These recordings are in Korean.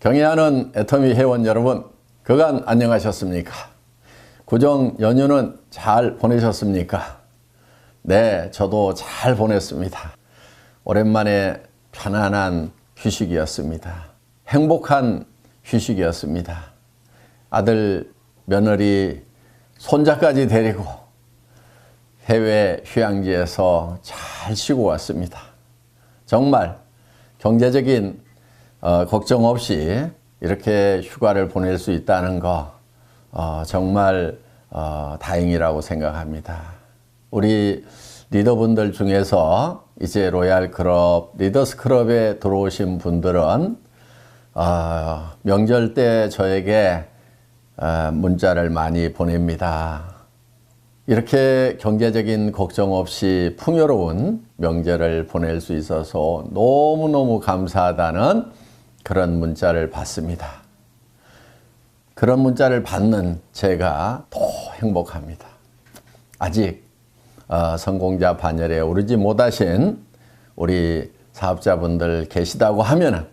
경애하는 애터미 회원 여러분, 그간 안녕하셨습니까? 구정 연휴는 잘 보내셨습니까? 네, 저도 잘 보냈습니다. 오랜만에 편안한 휴식이었습니다. 행복한 휴식이었습니다. 아들, 며느리, 손자까지 데리고 해외 휴양지에서 잘 쉬고 왔습니다. 정말 경제적인 걱정 없이 이렇게 휴가를 보낼 수 있다는 거 정말 다행이라고 생각합니다. 우리 리더분들 중에서 이제 로얄 클럽, 리더스 클럽에 들어오신 분들은 명절 때 저에게 문자를 많이 보냅니다. 이렇게 경제적인 걱정 없이 풍요로운 명절을 보낼 수 있어서 너무너무 감사하다는 그런 문자를 받습니다. 그런 문자를 받는 제가 더 행복합니다. 아직 성공자 반열에 오르지 못하신 우리 사업자분들 계시다고 하면은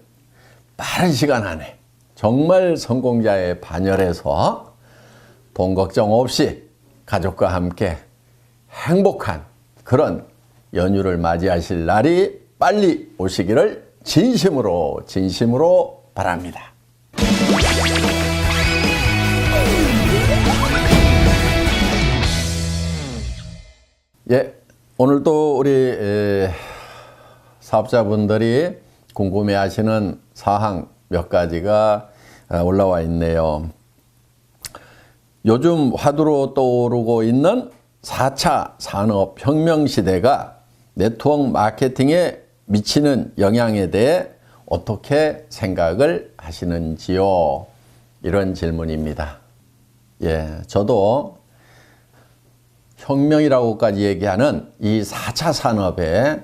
빠른 시간 안에 정말 성공자의 반열에서 돈 걱정 없이 가족과 함께 행복한 그런 연휴를 맞이하실 날이 빨리 오시기를 진심으로 바랍니다. 예, 오늘도 우리 사업자분들이 궁금해하시는 사항 몇 가지가 올라와 있네요. 요즘 화두로 떠오르고 있는 4차 산업혁명 시대가 네트워크 마케팅에 미치는 영향에 대해 어떻게 생각을 하시는지요? 이런 질문입니다. 예, 저도 혁명이라고까지 얘기하는 이 4차 산업의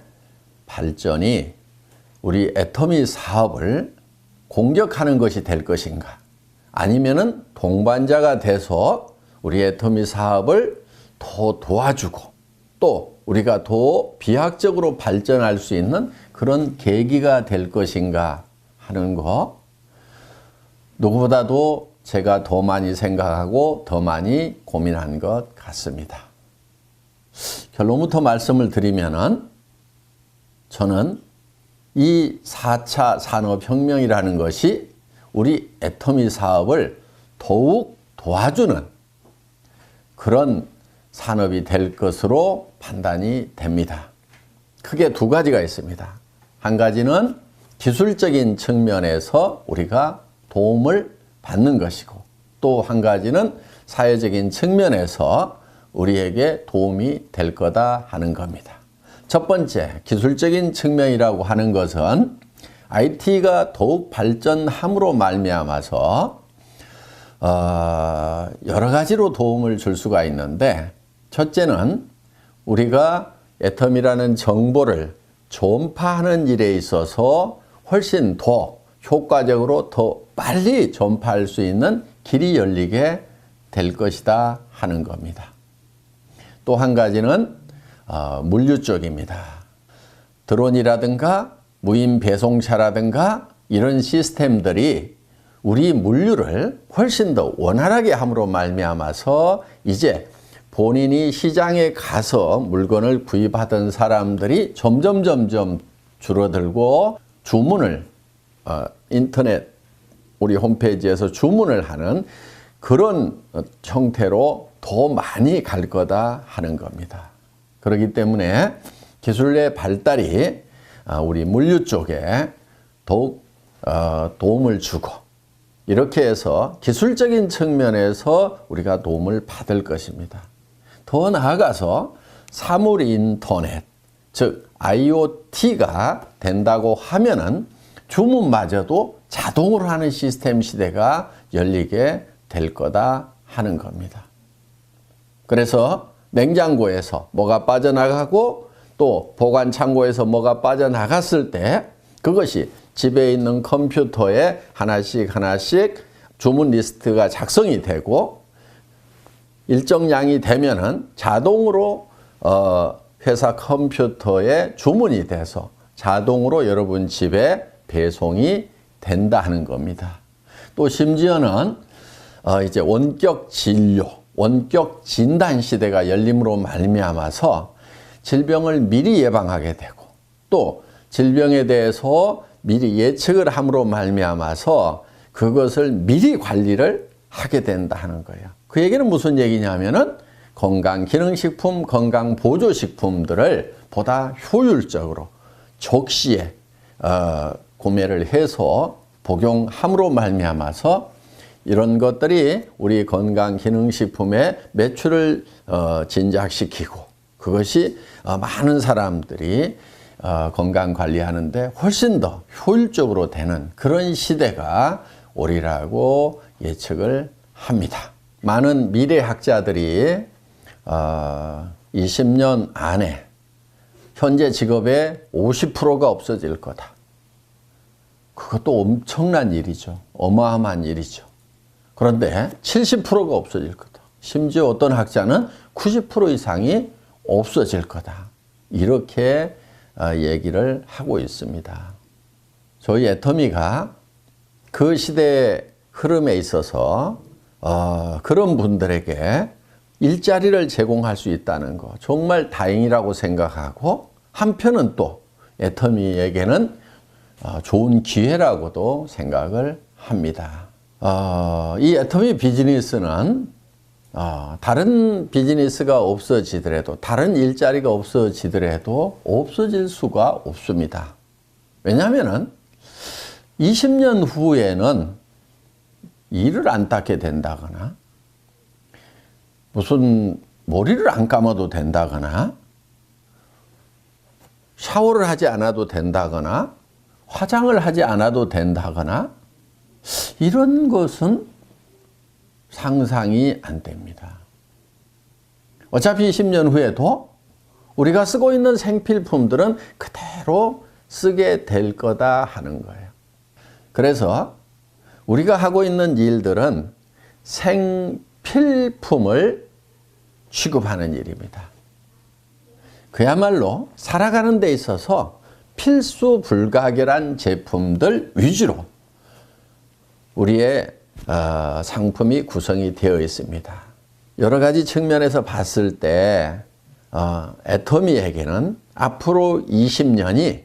발전이 우리 애터미 사업을 공격하는 것이 될 것인가? 아니면은 동반자가 돼서 우리 애터미 사업을 더 도와주고 또 우리가 더 비약적으로 발전할 수 있는 그런 계기가 될 것인가 하는 거, 누구보다도 제가 더 많이 생각하고 더 많이 고민한 것 같습니다. 결론부터 말씀을 드리면은 저는 이 4차 산업혁명이라는 것이 우리 애터미 사업을 더욱 도와주는 그런 산업이 될 것으로 판단이 됩니다. 크게 두 가지가 있습니다. 한 가지는 기술적인 측면에서 우리가 도움을 받는 것이고, 또 한 가지는 사회적인 측면에서 우리에게 도움이 될 거다 하는 겁니다. 첫 번째, 기술적인 측면이라고 하는 것은 IT가 더욱 발전함으로 말미암아서 여러 가지로 도움을 줄 수가 있는데, 첫째는 우리가 애터미라는 정보를 전파하는 일에 있어서 훨씬 더 효과적으로 더 빨리 전파할 수 있는 길이 열리게 될 것이다 하는 겁니다. 또 한 가지는 물류 쪽입니다. 드론이라든가 무인 배송차라든가 이런 시스템들이 우리 물류를 훨씬 더 원활하게 함으로 말미암아서 이제 본인이 시장에 가서 물건을 구입하던 사람들이 점점 줄어들고 주문을 인터넷 우리 홈페이지에서 주문을 하는 그런 형태로 더 많이 갈 거다 하는 겁니다. 그렇기 때문에 기술의 발달이 우리 물류 쪽에 더욱 도움을 주고, 이렇게 해서 기술적인 측면에서 우리가 도움을 받을 것입니다. 더 나아가서 사물 인터넷, 즉 IoT가 된다고 하면은 주문마저도 자동으로 하는 시스템 시대가 열리게 될 거다 하는 겁니다. 그래서 냉장고에서 뭐가 빠져나가고 또 보관 창고에서 뭐가 빠져나갔을 때 그것이 집에 있는 컴퓨터에 하나씩 주문 리스트가 작성이 되고, 일정량이 되면은 자동으로 회사 컴퓨터에 주문이 돼서 자동으로 여러분 집에 배송이 된다 하는 겁니다. 또 심지어는 이제 원격 진료, 원격 진단 시대가 열림으로 말미암아서 질병을 미리 예방하게 되고 또 질병에 대해서 미리 예측을 함으로 말미암아서 그것을 미리 관리를 하게 된다 하는 거예요. 그 얘기는 무슨 얘기냐면은 건강기능식품, 건강보조식품들을 보다 효율적으로 적시에 구매를 해서 복용함으로 말미암아서 이런 것들이 우리 건강기능식품의 매출을 진작시키고 그것이 많은 사람들이 건강관리하는데 훨씬 더 효율적으로 되는 그런 시대가 오리라고 예측을 합니다. 많은 미래학자들이 20년 안에 현재 직업의 50%가 없어질 거다. 그것도 엄청난 일이죠. 어마어마한 일이죠. 그런데 70%가 없어질 거다. 심지어 어떤 학자는 90% 이상이 없어질 거다. 이렇게 얘기를 하고 있습니다. 저희 애터미가 그 시대의 흐름에 있어서 그런 분들에게 일자리를 제공할 수 있다는 거 정말 다행이라고 생각하고 한편은 또 애터미에게는 좋은 기회라고도 생각을 합니다. 이 애터미 비즈니스는 다른 비즈니스가 없어지더라도 다른 일자리가 없어지더라도 없어질 수가 없습니다. 왜냐하면 20년 후에는 이를 안 닦게 된다거나 무슨 머리를 안 감아도 된다거나 샤워를 하지 않아도 된다거나 화장을 하지 않아도 된다거나 이런 것은 상상이 안 됩니다. 어차피 20년 후에도 우리가 쓰고 있는 생필품들은 그대로 쓰게 될 거다 하는 거예요. 그래서 우리가 하고 있는 일들은 생필품을 취급하는 일입니다. 그야말로 살아가는 데 있어서 필수 불가결한 제품들 위주로 우리의 상품이 구성이 되어 있습니다. 여러 가지 측면에서 봤을 때 애터미에게는 앞으로 20년이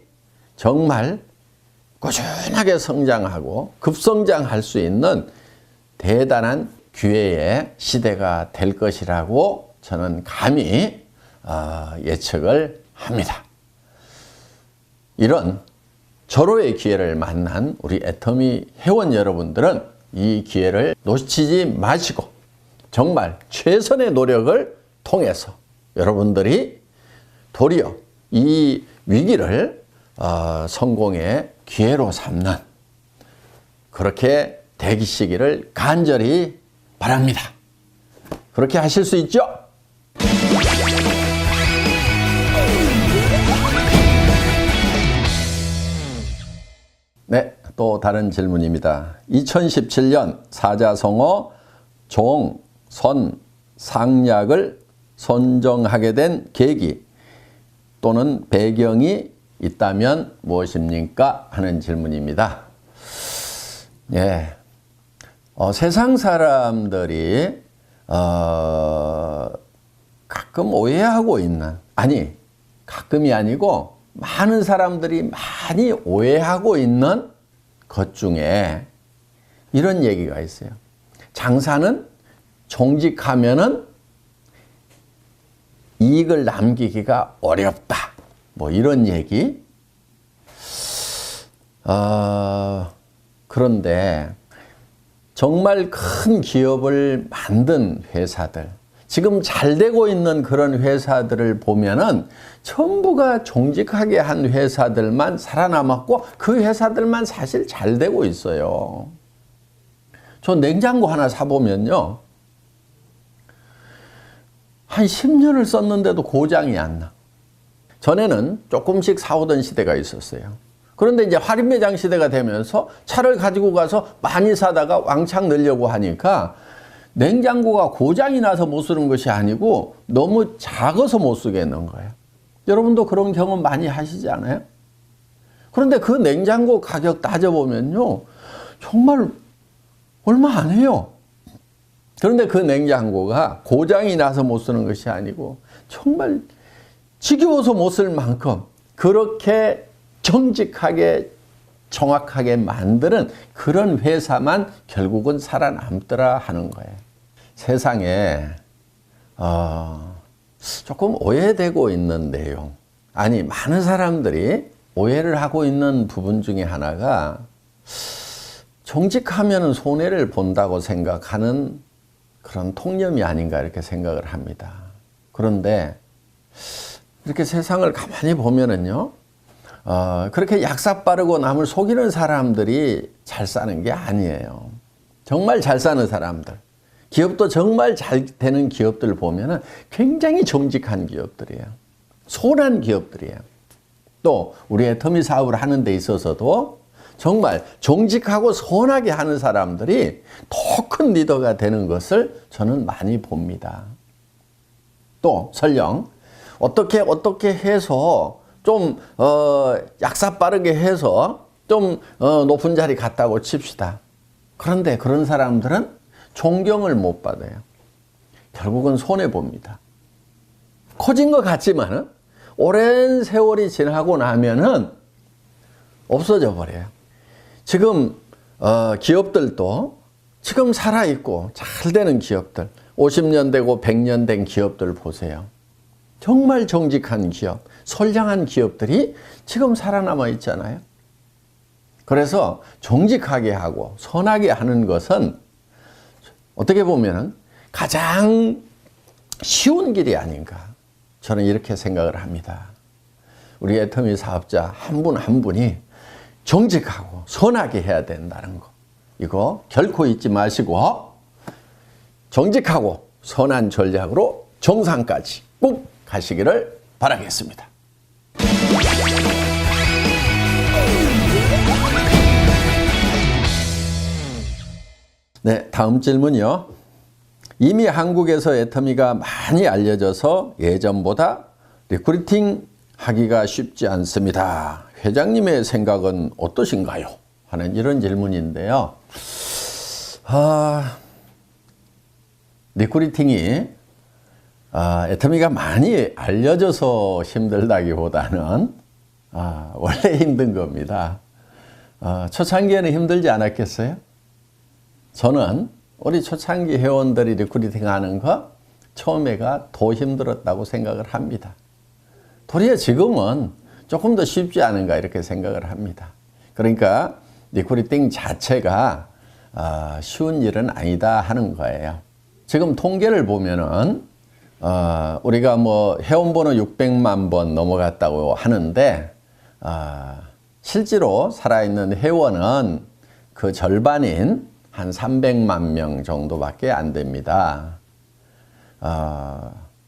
정말 꾸준하게 성장하고 급성장할 수 있는 대단한 기회의 시대가 될 것이라고 저는 감히 예측을 합니다. 이런 절호의 기회를 만난 우리 애터미 회원 여러분들은 이 기회를 놓치지 마시고 정말 최선의 노력을 통해서 여러분들이 도리어 이 위기를 성공의 기회로 삼는 그렇게 되시기를 간절히 바랍니다. 그렇게 하실 수 있죠? 네, 또 다른 질문입니다. 2017년 사자성어 종, 선, 상약을 선정하게 된 계기 또는 배경이 있다면 무엇입니까? 하는 질문입니다. 예, 세상 사람들이 가끔 오해하고 있는, 아니 가끔이 아니고 많은 사람들이 많이 오해하고 있는 것 중에 이런 얘기가 있어요. 장사는 정직하면은 이익을 남기기가 어렵다. 뭐 이런 얘기. 그런데 정말 큰 기업을 만든 회사들, 지금 잘 되고 있는 그런 회사들을 보면은 전부가 정직하게 한 회사들만 살아남았고 그 회사들만 사실 잘 되고 있어요. 저 냉장고 하나 사보면요, 한 10년을 썼는데도 고장이 안 나. 전에는 조금씩 사오던 시대가 있었어요. 그런데 이제 할인매장 시대가 되면서 차를 가지고 가서 많이 사다가 왕창 넣으려고 하니까 냉장고가 고장이 나서 못 쓰는 것이 아니고 너무 작아서 못 쓰겠는 거예요. 여러분도 그런 경험 많이 하시지 않아요? 그런데 그 냉장고 가격 따져보면요, 정말 얼마 안 해요. 그런데 그 냉장고가 고장이 나서 못 쓰는 것이 아니고 정말 지겨워서 못 쓸 만큼 그렇게 정직하게 정확하게 만드는 그런 회사만 결국은 살아남더라 하는 거예요. 세상에 조금 오해되고 있는 내용, 아니 많은 사람들이 오해를 하고 있는 부분 중에 하나가 정직하면 손해를 본다고 생각하는 그런 통념이 아닌가 이렇게 생각을 합니다. 그런데 이렇게 세상을 가만히 보면은요, 그렇게 약사 빠르고 남을 속이는 사람들이 잘 사는 게 아니에요. 정말 잘 사는 사람들, 기업도 정말 잘 되는 기업들 보면은 굉장히 정직한 기업들이에요. 선한 기업들이에요. 또 우리 애터미 사업을 하는 데 있어서도 정말 정직하고 선하게 하는 사람들이 더 큰 리더가 되는 것을 저는 많이 봅니다. 또 설령 어떻게 해서 좀 약사 빠르게 해서 좀 높은 자리 갔다고 칩시다. 그런데 그런 사람들은 존경을 못 받아요. 결국은 손해봅니다. 커진 것 같지만은 오랜 세월이 지나고 나면은 없어져 버려요. 지금 기업들도 지금 살아있고 잘 되는 기업들, 50년 되고 100년 된 기업들 보세요. 정말 정직한 기업, 선량한 기업들이 지금 살아남아 있잖아요. 그래서 정직하게 하고 선하게 하는 것은 어떻게 보면 가장 쉬운 길이 아닌가, 저는 이렇게 생각을 합니다. 우리 애터미 사업자 한 분 한 분이 정직하고 선하게 해야 된다는 거, 이거 결코 잊지 마시고 정직하고 선한 전략으로 정상까지 꼭 가시기를 바라겠습니다. 네, 다음 질문이요. 이미 한국에서 애터미가 많이 알려져서 예전보다 리크루팅 하기가 쉽지 않습니다. 회장님의 생각은 어떠신가요? 하는 이런 질문인데요. 리크루팅이 애터미가 많이 알려져서 힘들다기보다는 원래 힘든 겁니다. 초창기에는 힘들지 않았겠어요? 저는 우리 초창기 회원들이 리크루팅 하는 거 처음에가 더 힘들었다고 생각을 합니다. 도리어 지금은 조금 더 쉽지 않은가 이렇게 생각을 합니다. 그러니까 리크루팅 자체가 쉬운 일은 아니다 하는 거예요. 지금 통계를 보면은 우리가 뭐 회원번호 600만 번 넘어갔다고 하는데 실제로 살아있는 회원은 그 절반인 한 300만 명 정도밖에 안 됩니다.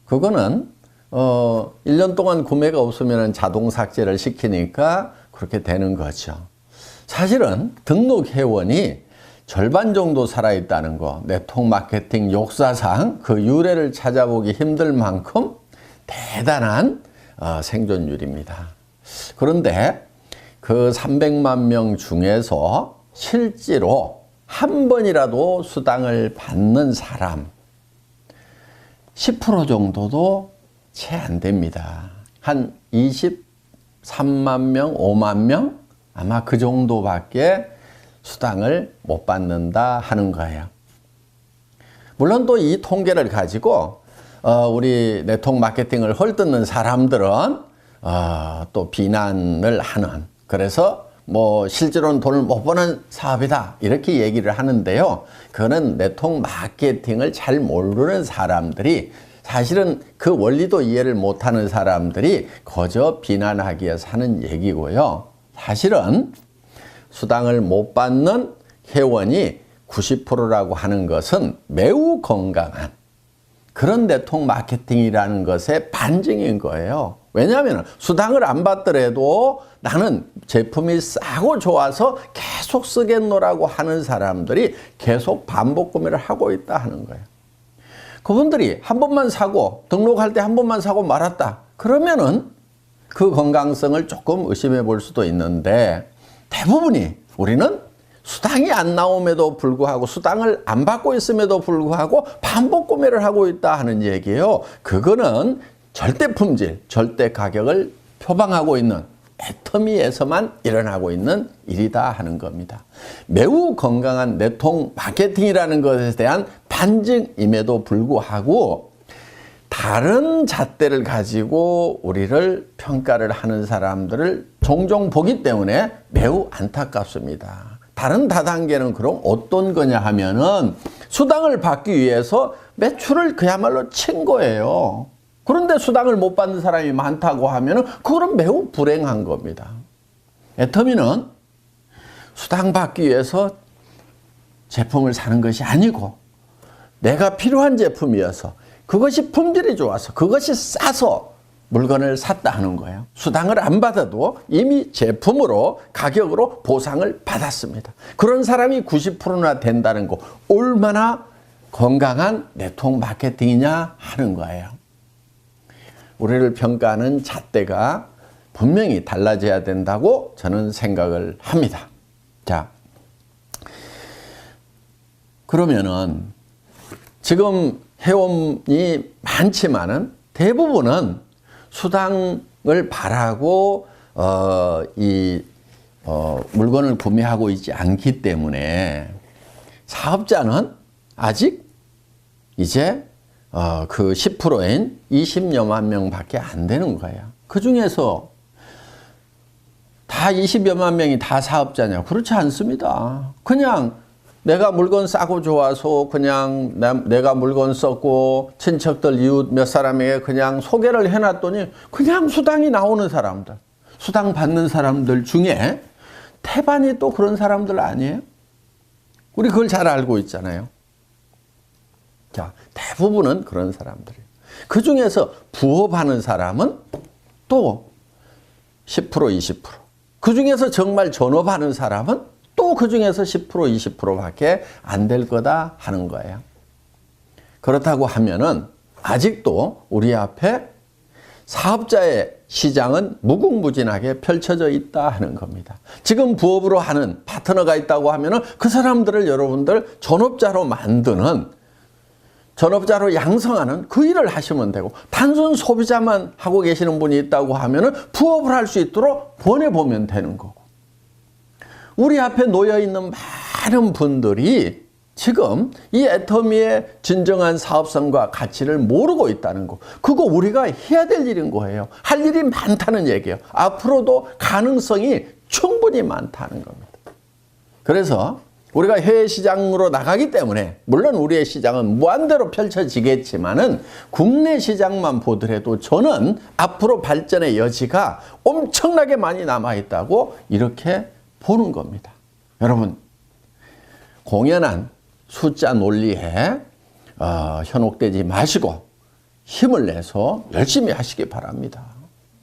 그거는 1년 동안 구매가 없으면 자동 삭제를 시키니까 그렇게 되는 거죠. 사실은 등록 회원이 절반 정도 살아있다는 거, 네트워크 마케팅 역사상 그 유래를 찾아보기 힘들 만큼 대단한 생존율입니다. 그런데 그 300만 명 중에서 실제로 한 번이라도 수당을 받는 사람 10% 정도도 채 안 됩니다. 한 23만 명, 5만 명? 아마 그 정도밖에 수당을 못 받는다 하는 거예요. 물론 또 이 통계를 가지고 우리 네트워크 마케팅을 헐뜯는 사람들은 또 비난을 하는, 그래서 뭐 실제로는 돈을 못 버는 사업이다 이렇게 얘기를 하는데요. 그거는 네트워크 마케팅을 잘 모르는 사람들이, 사실은 그 원리도 이해를 못하는 사람들이 거저 비난하기 위해서 하는 얘기고요. 사실은 수당을 못 받는 회원이 90%라고 하는 것은 매우 건강한 그런 네트워크 마케팅이라는 것의 반증인 거예요. 왜냐하면 수당을 안 받더라도 나는 제품이 싸고 좋아서 계속 쓰겠노라고 하는 사람들이 계속 반복 구매를 하고 있다 하는 거예요. 그분들이 한 번만 사고 등록할 때 한 번만 사고 말았다. 그러면은 그 건강성을 조금 의심해 볼 수도 있는데 대부분이 우리는 수당이 안 나옴에도 불구하고 수당을 안 받고 있음에도 불구하고 반복 구매를 하고 있다 하는 얘기예요. 그거는 절대 품질, 절대 가격을 표방하고 있는 애터미에서만 일어나고 있는 일이다 하는 겁니다. 매우 건강한 내통 마케팅이라는 것에 대한 반증임에도 불구하고 다른 잣대를 가지고 우리를 평가를 하는 사람들을 종종 보기 때문에 매우 안타깝습니다. 다른 다단계는 그럼 어떤 거냐 하면은 수당을 받기 위해서 매출을 그야말로 친 거예요. 그런데 수당을 못 받는 사람이 많다고 하면은 그거는 매우 불행한 겁니다. 애터미는 수당 받기 위해서 제품을 사는 것이 아니고 내가 필요한 제품이어서 그것이 품질이 좋아서 그것이 싸서 물건을 샀다 하는 거예요. 수당을 안 받아도 이미 제품으로 가격으로 보상을 받았습니다. 그런 사람이 90%나 된다는 거 얼마나 건강한 네트워크 마케팅이냐 하는 거예요. 우리를 평가하는 잣대가 분명히 달라져야 된다고 저는 생각을 합니다. 자, 그러면은 지금 회원이 많지만은 대부분은 수당을 바라고 물건을 구매하고 있지 않기 때문에 사업자는 아직 이제 그 10%인 20여만 명밖에 안 되는 거예요. 그 중에서 다 20여만 명이 다 사업자냐? 그렇지 않습니다. 그냥 내가 물건 싸고 좋아서 그냥 내가 물건 썼고 친척들 이웃 몇 사람에게 그냥 소개를 해놨더니 그냥 수당이 나오는 사람들, 수당 받는 사람들 중에 태반이 또 그런 사람들 아니에요? 우리 그걸 잘 알고 있잖아요. 자, 대부분은 그런 사람들이에요. 그 중에서 부업하는 사람은 또 10%, 20%. 그 중에서 정말 전업하는 사람은 또 그 중에서 10%, 20%밖에 안 될 거다 하는 거예요. 그렇다고 하면은 아직도 우리 앞에 사업자의 시장은 무궁무진하게 펼쳐져 있다 하는 겁니다. 지금 부업으로 하는 파트너가 있다고 하면은 그 사람들을 여러분들 전업자로 만드는, 전업자로 양성하는 그 일을 하시면 되고, 단순 소비자만 하고 계시는 분이 있다고 하면은 부업을 할 수 있도록 보내보면 되는 거고. 우리 앞에 놓여 있는 많은 분들이 지금 이 애터미의 진정한 사업성과 가치를 모르고 있다는 거. 그거 우리가 해야 될 일인 거예요. 할 일이 많다는 얘기예요. 앞으로도 가능성이 충분히 많다는 겁니다. 그래서 우리가 해외 시장으로 나가기 때문에 물론 우리의 시장은 무한대로 펼쳐지겠지만은 국내 시장만 보더라도 저는 앞으로 발전의 여지가 엄청나게 많이 남아있다고 이렇게 보는 겁니다. 여러분, 공연한 숫자 논리에 현혹되지 마시고 힘을 내서 열심히 하시기 바랍니다.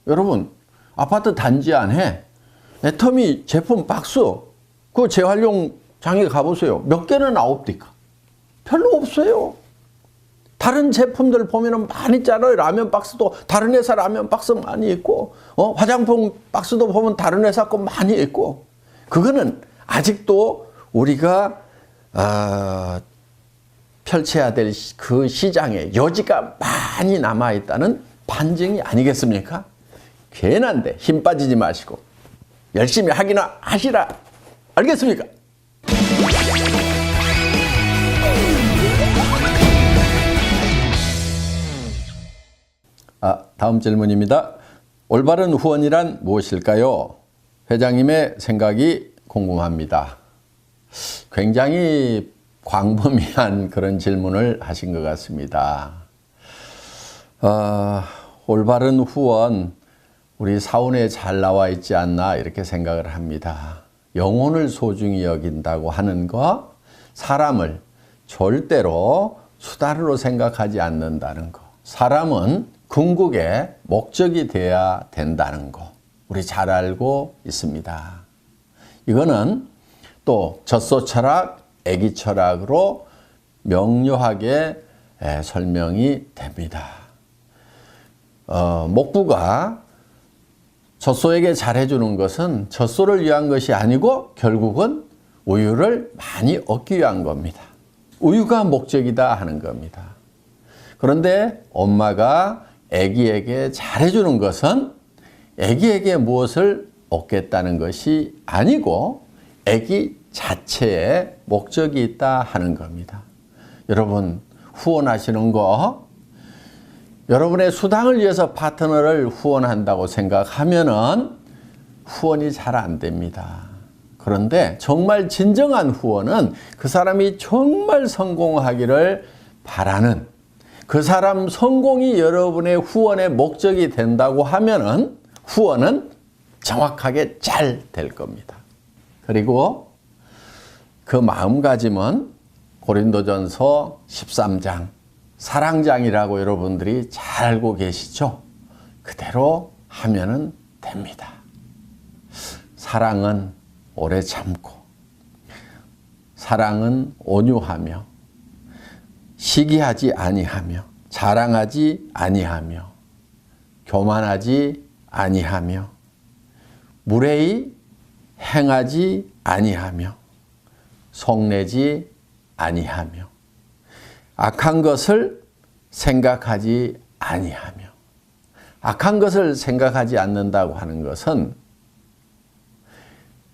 여러분, 아파트 단지 안에 애터미 제품 박스 그 재활용장에 가보세요. 몇 개는 나옵니까? 별로 없어요. 다른 제품들 보면은 많이 있잖아요. 라면 박스도 다른 회사 라면 박스 많이 있고, 화장품 박스도 보면 다른 회사 거 많이 있고, 그거는 아직도 우리가 펼쳐야 될 그 시장에 여지가 많이 남아있다는 반증이 아니겠습니까? 괜한데 힘 빠지지 마시고 열심히 하기나 하시라. 알겠습니까? 다음 질문입니다. 올바른 후원이란 무엇일까요? 회장님의 생각이 궁금합니다. 굉장히 광범위한 그런 질문을 하신 것 같습니다. 올바른 후원, 우리 사원에 잘 나와 있지 않나 이렇게 생각을 합니다. 영혼을 소중히 여긴다고 하는 거, 사람을 절대로 수단으로 생각하지 않는다는 거, 사람은 궁극의 목적이 되어야 된다는 거, 우리 잘 알고 있습니다. 이거는 또 젖소 철학, 애기 철학으로 명료하게 설명이 됩니다. 목부가 젖소에게 잘해주는 것은 젖소를 위한 것이 아니고 결국은 우유를 많이 얻기 위한 겁니다. 우유가 목적이다 하는 겁니다. 그런데 엄마가 아기에게 잘해주는 것은 아기에게 무엇을 얻겠다는 것이 아니고 아기 자체에 목적이 있다 하는 겁니다. 여러분, 후원하시는 거, 여러분의 수당을 위해서 파트너를 후원한다고 생각하면은 후원이 잘 안 됩니다. 그런데 정말 진정한 후원은 그 사람이 정말 성공하기를 바라는, 그 사람 성공이 여러분의 후원의 목적이 된다고 하면은 후원은 정확하게 잘 될 겁니다. 그리고 그 마음가짐은 고린도전서 13장 사랑장이라고 여러분들이 잘 알고 계시죠? 그대로 하면은 됩니다. 사랑은 오래 참고, 사랑은 온유하며, 시기하지 아니하며, 자랑하지 아니하며, 교만하지 아니하며, 무례히 행하지 아니하며, 속내지 아니하며, 악한 것을 생각하지 아니하며. 악한 것을 생각하지 않는다고 하는 것은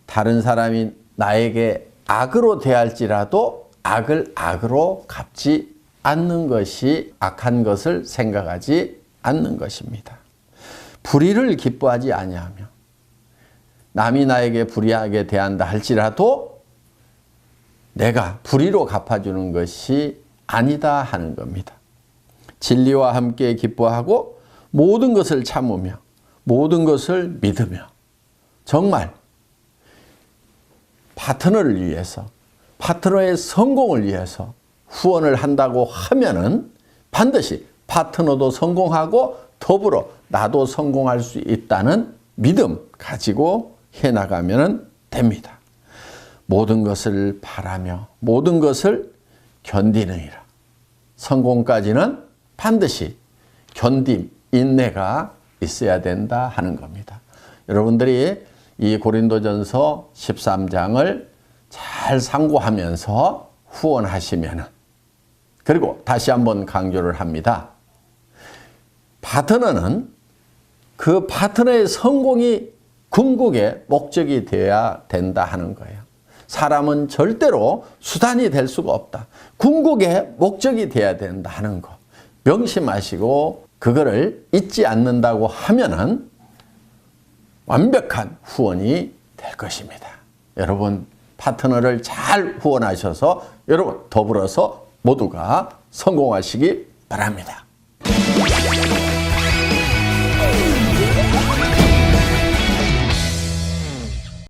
다른 사람이 나에게 악으로 대할지라도 악을 악으로 갚지 않는 것이 악한 것을 생각하지 않는 것입니다. 불의를 기뻐하지 아니하며, 남이 나에게 불의하게 대한다 할지라도 내가 불의로 갚아주는 것이 아니다 하는 겁니다. 진리와 함께 기뻐하고 모든 것을 참으며 모든 것을 믿으며, 정말 파트너를 위해서, 파트너의 성공을 위해서 후원을 한다고 하면은 반드시 파트너도 성공하고 더불어 나도 성공할 수 있다는 믿음 가지고 해나가면 됩니다. 모든 것을 바라며 모든 것을 견디느니라. 성공까지는 반드시 견딤, 인내가 있어야 된다 하는 겁니다. 여러분들이 이 고린도전서 13장을 잘 상고하면서 후원하시면은, 그리고 다시 한번 강조를 합니다. 파트너는 그 파트너의 성공이 궁극의 목적이 되어야 된다 하는 거예요. 사람은 절대로 수단이 될 수가 없다. 궁극의 목적이 되어야 된다 하는 거 명심하시고 그거를 잊지 않는다고 하면은 완벽한 후원이 될 것입니다. 여러분, 파트너를 잘 후원하셔서 여러분 더불어서 모두가 성공하시기 바랍니다.